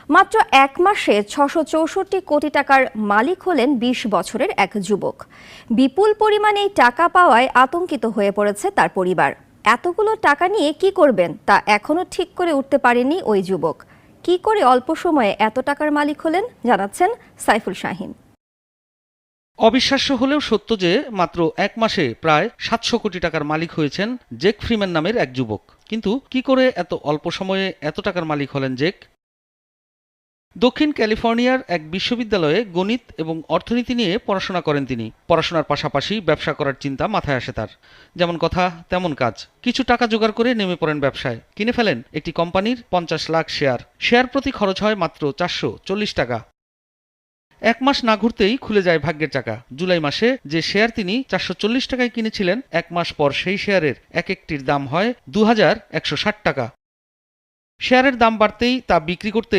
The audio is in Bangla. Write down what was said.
মাত্র এক মাসে ৬৬৪ কোটি টাকার মালিক হলেন ২০ বছরের এক যুবক। বিপুল পরিমাণে এই টাকা পাওয়ায় আতঙ্কিত হয়ে পড়েছে তার পরিবার। এতগুলো টাকা নিয়ে কি করবেন তা এখনো ঠিক করে উঠতে পারেনি ওই যুবক। কি করে অল্প সময়ে এত টাকার মালিক হলেন জানাচ্ছেন সাইফুল শাহীন। অবিশ্বাস্য হলেও সত্য যে মাত্র এক মাসে প্রায় ৭০০ কোটি টাকার মালিক হয়েছেন জেক ফ্রিম্যান নামের এক যুবক। কিন্তু কি করে এত অল্প সময়ে এত টাকার মালিক হলেন জেক? দক্ষিণ ক্যালিফোর্নিয়ার এক বিশ্ববিদ্যালয়ে গণিত এবং অর্থনীতি নিয়ে পড়াশোনা করেন তিনি। পড়াশোনার পাশাপাশি ব্যবসা করার চিন্তা মাথায় আসে তার। যেমন কথা তেমন কাজ। কিছু টাকা জোগাড় করে নেমে পড়েন ব্যবসায়। কিনে ফেলেন একটি কোম্পানির ৫০ লাখ শেয়ার। শেয়ার প্রতি খরচ হয় মাত্র ৪৪০ টাকা। এক মাস না ঘুরতেই খুলে যায় ভাগ্যের চাকা। জুলাই মাসে যে শেয়ার তিনি ৪৪০ টাকায় কিনেছিলেন, এক মাস পর সেই শেয়ারের এক একটির দাম হয় ২,১৬০ টাকা। শেয়ারের দাম বাড়তেই তা বিক্রি করতে